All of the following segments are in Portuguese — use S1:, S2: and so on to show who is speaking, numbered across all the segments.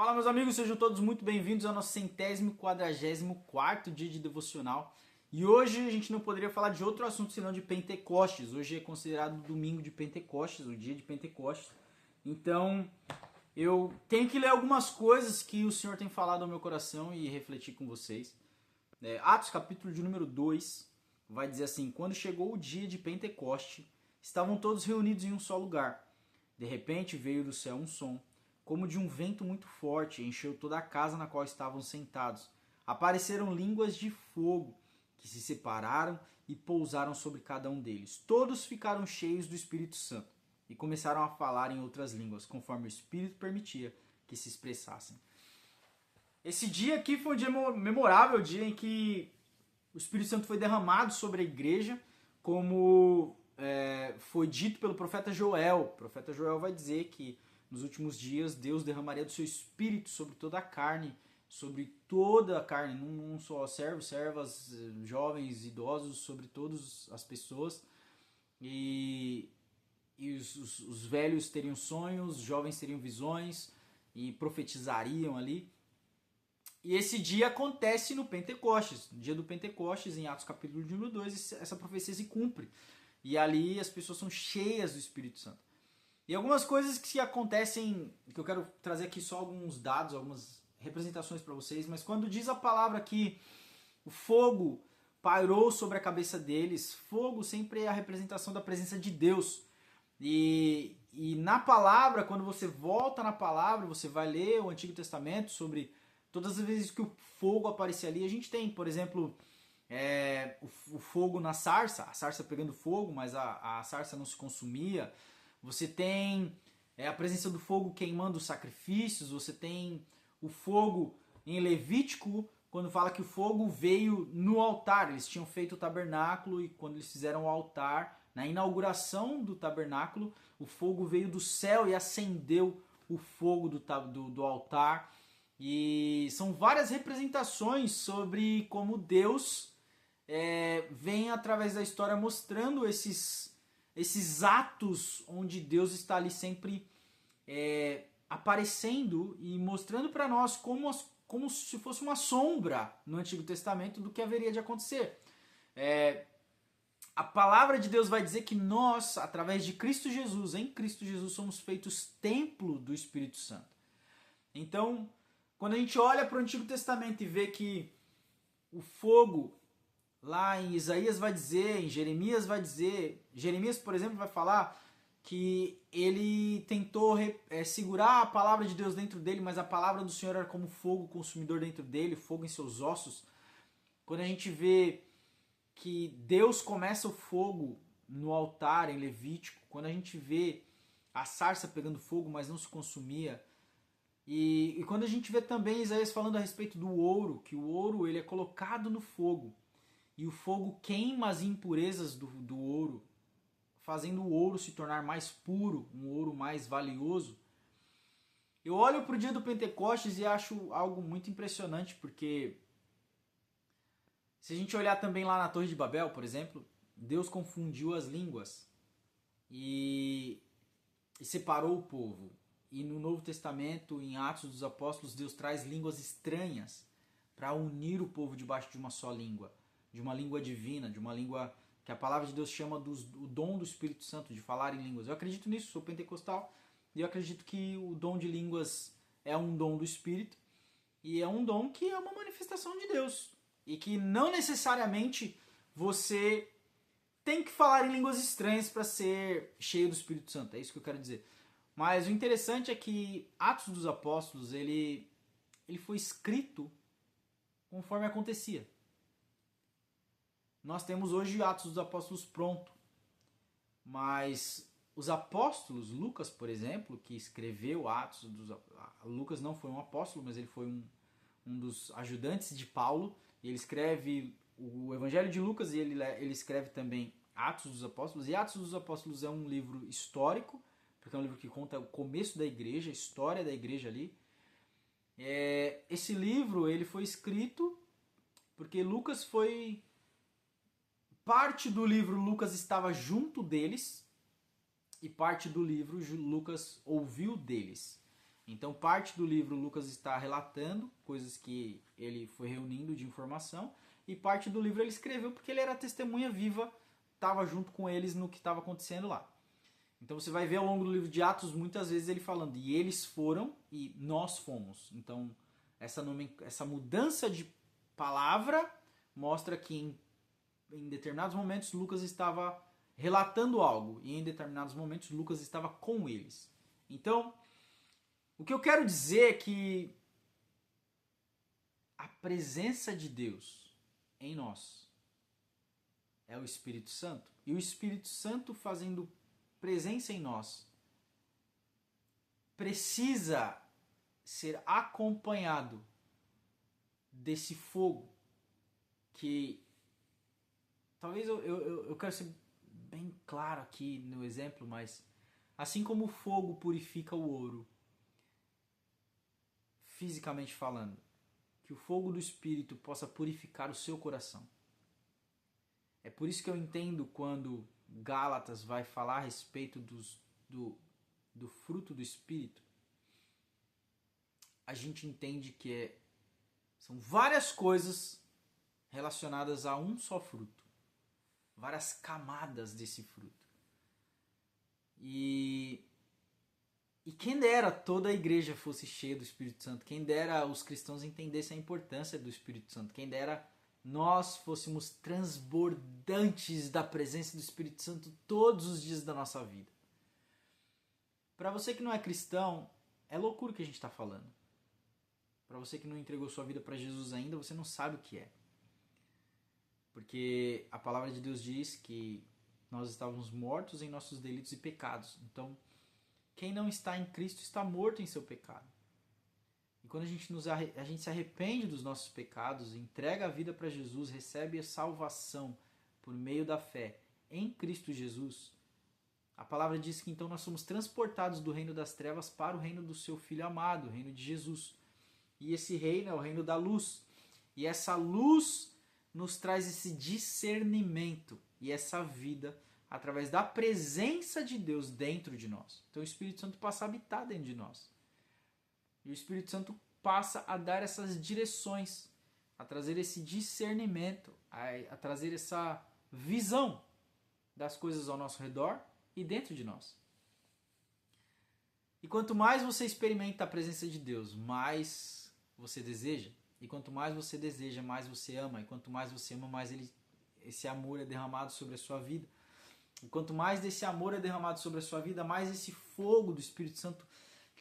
S1: Fala, meus amigos, sejam todos muito bem-vindos ao nosso 144º dia de devocional. E hoje a gente não poderia falar de outro assunto senão de Pentecostes. Hoje é considerado o domingo de Pentecostes, o dia de Pentecostes. Então, eu tenho que ler algumas coisas que o Senhor tem falado ao meu coração e refletir com vocês. Atos, capítulo de número 2, vai dizer assim: quando chegou o dia de Pentecoste, estavam todos reunidos em um só lugar. De repente veio do céu um som, como de um vento muito forte, encheu toda a casa na qual estavam sentados. Apareceram línguas de fogo, que se separaram e pousaram sobre cada um deles. Todos ficaram cheios do Espírito Santo e começaram a falar em outras línguas, conforme o Espírito permitia que se expressassem. Esse dia aqui foi um dia memorável, o dia em que o Espírito Santo foi derramado sobre a igreja, como foi dito pelo profeta Joel. O profeta Joel vai dizer que nos últimos dias Deus derramaria do seu Espírito sobre toda a carne, não só servos, servas, jovens, idosos, sobre todas as pessoas. E os velhos teriam sonhos, os jovens teriam visões e profetizariam ali. E esse dia acontece no Pentecostes, no dia do Pentecostes, em Atos capítulo de número 2, essa profecia se cumpre. E ali as pessoas são cheias do Espírito Santo. E algumas coisas que acontecem, que eu quero trazer aqui só alguns dados, algumas representações para vocês, mas quando diz a palavra que o fogo pairou sobre a cabeça deles, fogo sempre é a representação da presença de Deus. E na palavra, quando você volta na palavra, você vai ler o Antigo Testamento sobre todas as vezes que o fogo aparecia ali. A gente tem, por exemplo, o fogo na sarça, a sarça pegando fogo, mas a sarça não se consumia. Você tem a presença do fogo queimando os sacrifícios. Você tem o fogo em Levítico, quando fala que o fogo veio no altar. Eles tinham feito o tabernáculo e quando eles fizeram o altar, na inauguração do tabernáculo, o fogo veio do céu e acendeu o fogo do altar. E são várias representações sobre como Deus vem através da história mostrando esses atos onde Deus está ali sempre aparecendo e mostrando para nós como se fosse uma sombra no Antigo Testamento do que haveria de acontecer. A palavra de Deus vai dizer que nós, através de Cristo Jesus, em Cristo Jesus, somos feitos templo do Espírito Santo. Então, quando a gente olha para o Antigo Testamento e vê que o fogo, lá em Isaías vai dizer, em Jeremias vai dizer, Jeremias, por exemplo, vai falar que ele tentou segurar a palavra de Deus dentro dele, mas a palavra do Senhor era como fogo consumidor dentro dele, fogo em seus ossos. Quando a gente vê que Deus começa o fogo no altar em Levítico, quando a gente vê a sarça pegando fogo, mas não se consumia. E quando a gente vê também Isaías falando a respeito do ouro, que o ouro ele é colocado no fogo, e o fogo queima as impurezas do ouro, fazendo o ouro se tornar mais puro, um ouro mais valioso. Eu olho para o dia do Pentecostes e acho algo muito impressionante, porque se a gente olhar também lá na Torre de Babel, por exemplo, Deus confundiu as línguas e separou o povo. E no Novo Testamento, em Atos dos Apóstolos, Deus traz línguas estranhas para unir o povo debaixo de uma só língua, de uma língua divina, de uma língua que a palavra de Deus chama o dom do Espírito Santo, de falar em línguas. Eu acredito nisso, sou pentecostal, e eu acredito que o dom de línguas é um dom do Espírito, e é um dom que é uma manifestação de Deus, e que não necessariamente você tem que falar em línguas estranhas para ser cheio do Espírito Santo, é isso que eu quero dizer. Mas o interessante é que Atos dos Apóstolos, ele foi escrito conforme acontecia. Nós temos hoje Atos dos Apóstolos pronto, mas os apóstolos, Lucas, por exemplo, que escreveu Atos dos Apóstolos, Lucas não foi um apóstolo, mas ele foi um dos ajudantes de Paulo, e ele escreve o Evangelho de Lucas e ele escreve também Atos dos Apóstolos, e Atos dos Apóstolos é um livro histórico, porque é um livro que conta o começo da igreja, a história da igreja ali. Esse livro ele foi escrito porque Lucas foi... Parte do livro Lucas estava junto deles e parte do livro Lucas ouviu deles. Então, parte do livro Lucas está relatando coisas que ele foi reunindo de informação, e parte do livro ele escreveu porque ele era testemunha viva, estava junto com eles no que estava acontecendo lá. Então você vai ver ao longo do livro de Atos muitas vezes ele falando, e eles foram e nós fomos. Então essa mudança de palavra mostra que em determinados momentos Lucas estava relatando algo, e em determinados momentos Lucas estava com eles. Então, o que eu quero dizer é que a presença de Deus em nós é o Espírito Santo. E o Espírito Santo fazendo presença em nós precisa ser acompanhado desse fogo que... Talvez eu quero ser bem claro aqui no exemplo, mas assim como o fogo purifica o ouro, fisicamente falando, que o fogo do Espírito possa purificar o seu coração. É por isso que eu entendo quando Gálatas vai falar a respeito do fruto do Espírito, a gente entende que são várias coisas relacionadas a um só fruto. Várias camadas desse fruto. E quem dera toda a igreja fosse cheia do Espírito Santo, quem dera os cristãos entendessem a importância do Espírito Santo, quem dera nós fôssemos transbordantes da presença do Espírito Santo todos os dias da nossa vida. Para você que não é cristão, é loucura o que a gente está falando. Para você que não entregou sua vida para Jesus ainda, você não sabe o que é. Porque a palavra de Deus diz que nós estávamos mortos em nossos delitos e pecados. Então, quem não está em Cristo está morto em seu pecado. E quando a gente se arrepende dos nossos pecados, entrega a vida para Jesus, recebe a salvação por meio da fé em Cristo Jesus, a palavra diz que então nós somos transportados do reino das trevas para o reino do seu Filho amado, o reino de Jesus. E esse reino é o reino da luz. E essa luz nos traz esse discernimento e essa vida através da presença de Deus dentro de nós. Então o Espírito Santo passa a habitar dentro de nós. E o Espírito Santo passa a dar essas direções, a trazer esse discernimento, a trazer essa visão das coisas ao nosso redor e dentro de nós. E quanto mais você experimenta a presença de Deus, mais você deseja. E quanto mais você deseja, mais você ama. E quanto mais você ama, mais esse amor é derramado sobre a sua vida. E quanto mais desse amor é derramado sobre a sua vida, mais esse fogo do Espírito Santo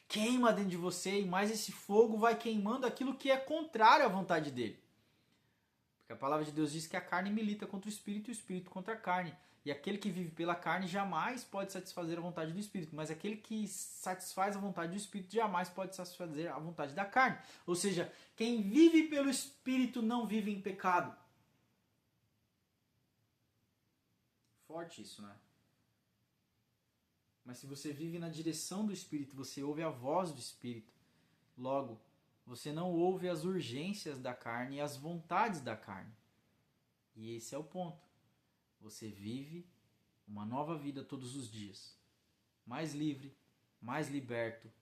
S1: queima dentro de você, e mais esse fogo vai queimando aquilo que é contrário à vontade dele. Porque a palavra de Deus diz que a carne milita contra o Espírito e o Espírito contra a carne. E aquele que vive pela carne jamais pode satisfazer a vontade do Espírito, mas aquele que satisfaz a vontade do Espírito jamais pode satisfazer a vontade da carne. Ou seja, quem vive pelo Espírito não vive em pecado. Forte isso, né? Mas se você vive na direção do Espírito, você ouve a voz do Espírito. Logo, você não ouve as urgências da carne e as vontades da carne. E esse é o ponto. Você vive uma nova vida todos os dias. Mais livre, mais liberto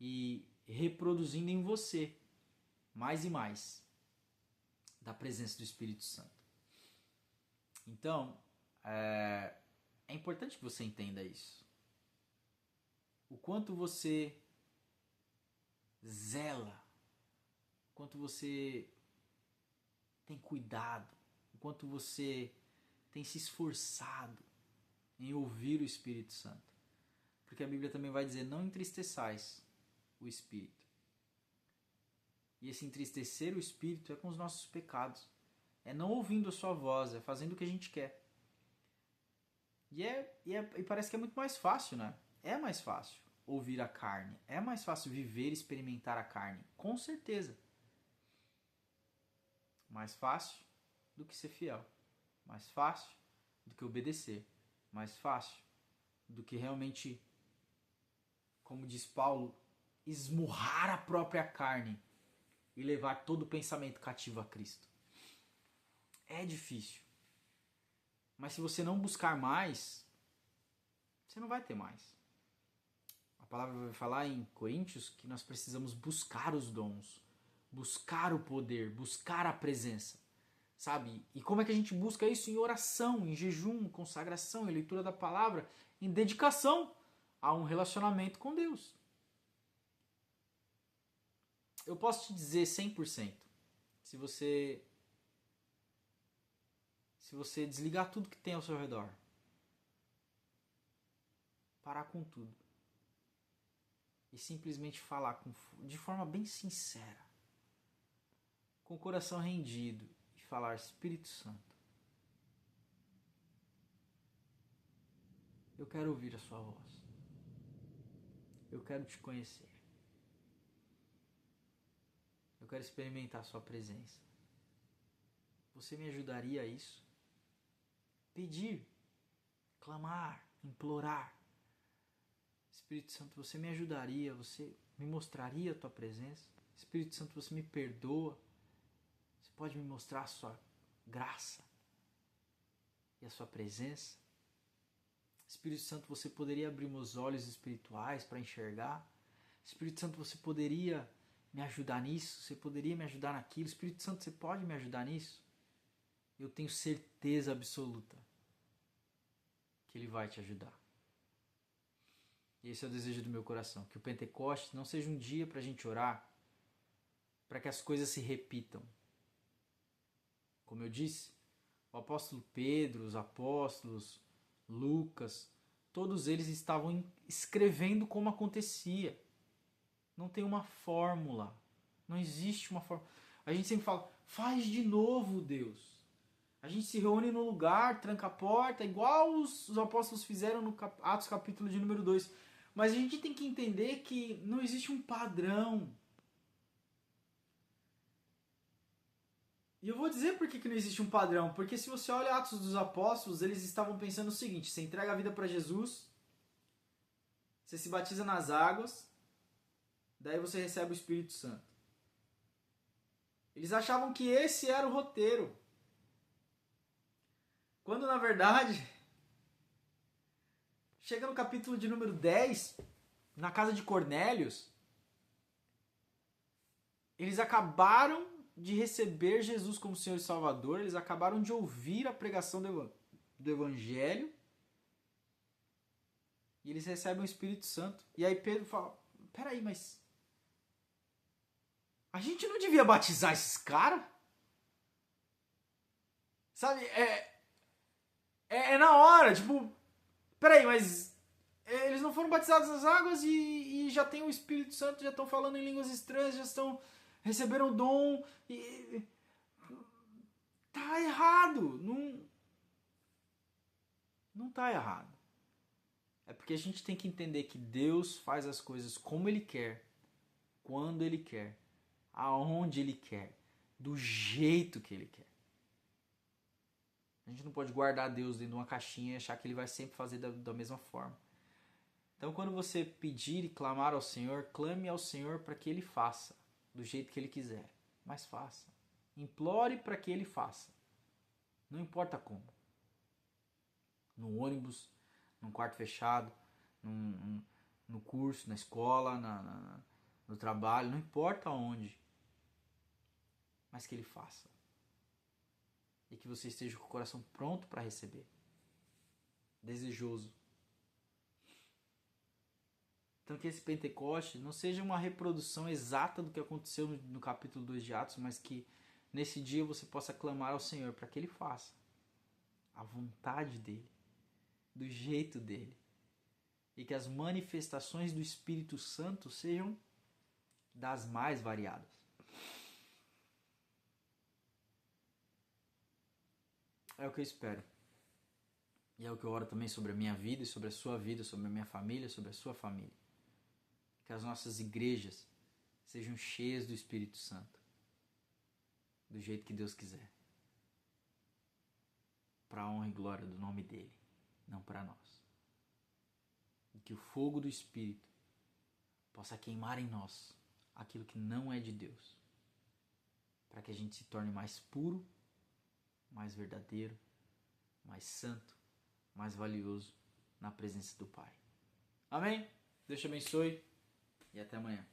S1: e reproduzindo em você mais e mais da presença do Espírito Santo. Então, é importante que você entenda isso. O quanto você zela, o quanto você tem cuidado, o quanto você tem se esforçado em ouvir o Espírito Santo. Porque a Bíblia também vai dizer, não entristeçais o Espírito. E esse entristecer o Espírito é com os nossos pecados. É não ouvindo a sua voz, é fazendo o que a gente quer. E parece que é muito mais fácil, né? É mais fácil ouvir a carne. É mais fácil viver e experimentar a carne. Com certeza. Mais fácil do que ser fiel. Mais fácil do que obedecer. Mais fácil do que realmente, como diz Paulo, esmurrar a própria carne e levar todo o pensamento cativo a Cristo. É difícil. Mas se você não buscar mais, você não vai ter mais. A A palavra vai falar em Coríntios que nós precisamos buscar os dons, buscar o poder, buscar a presença, sabe? E como é que a gente busca isso? Em oração, em jejum, consagração, em leitura da palavra, em dedicação a um relacionamento com Deus. Eu posso te dizer 100%, se você desligar tudo que tem ao seu redor, parar com tudo e simplesmente falar de forma bem sincera, com o coração rendido, e falar: Espírito Santo, eu quero ouvir a sua voz, eu quero te conhecer, eu quero experimentar a sua presença. Você me ajudaria a isso? Pedir, clamar, implorar. Espírito Santo, você me ajudaria, você me mostraria a tua presença? Espírito Santo, você me perdoa? Você pode me mostrar a sua graça e a sua presença? Espírito Santo, você poderia abrir meus olhos espirituais para enxergar? Espírito Santo, você poderia me ajudar nisso? Você poderia me ajudar naquilo? Espírito Santo, você pode me ajudar nisso? Eu tenho certeza absoluta que Ele vai te ajudar. E esse é o desejo do meu coração, que o Pentecostes não seja um dia para a gente orar, para que as coisas se repitam. Como eu disse, o apóstolo Pedro, os apóstolos, Lucas, todos eles estavam escrevendo como acontecia. Não tem uma fórmula, não existe uma fórmula. A gente sempre fala: faz de novo, Deus. A gente se reúne no lugar, tranca a porta, igual os apóstolos fizeram no Atos capítulo de número 2. Mas a gente tem que entender que não existe um padrão. E eu vou dizer por que não existe um padrão. Porque se você olha Atos dos Apóstolos, eles estavam pensando o seguinte: você entrega a vida para Jesus, você se batiza nas águas, daí você recebe o Espírito Santo. Eles achavam que esse era o roteiro. Quando na verdade, chega no capítulo de número 10, na casa de Cornélios, eles acabaram de receber Jesus como Senhor e Salvador, eles acabaram de ouvir a pregação do Evangelho, e eles recebem o Espírito Santo. E aí Pedro fala: peraí, mas a gente não devia batizar esses caras? Sabe, é na hora, tipo, peraí, mas eles não foram batizados nas águas e já tem o Espírito Santo, já estão falando em línguas estranhas, receberam o dom, e tá errado. Não tá errado. É porque a gente tem que entender que Deus faz as coisas como Ele quer, quando Ele quer, aonde Ele quer, do jeito que Ele quer. A gente não pode guardar Deus dentro de uma caixinha e achar que Ele vai sempre fazer da mesma forma. Então, quando você pedir e clamar ao Senhor, clame ao Senhor para que Ele faça do jeito que Ele quiser. Mas faça. Implore para que Ele faça. Não importa como. No ônibus, num quarto fechado, no curso, na escola, no trabalho, não importa onde. Mas que Ele faça. E que você esteja com o coração pronto para receber. Desejoso. Então que esse Pentecoste não seja uma reprodução exata do que aconteceu no capítulo 2 de Atos, mas que nesse dia você possa clamar ao Senhor para que Ele faça a vontade dEle, do jeito dEle. E que as manifestações do Espírito Santo sejam das mais variadas. É o que eu espero. E é o que eu oro também sobre a minha vida e sobre a sua vida, sobre a minha família, sobre a sua família. Que as nossas igrejas sejam cheias do Espírito Santo. Do jeito que Deus quiser. Para a honra e glória do nome dEle, não para nós. E que o fogo do Espírito possa queimar em nós aquilo que não é de Deus. Para que a gente se torne mais puro, mais verdadeiro, mais santo, mais valioso na presença do Pai. Amém? Deus te abençoe e até amanhã.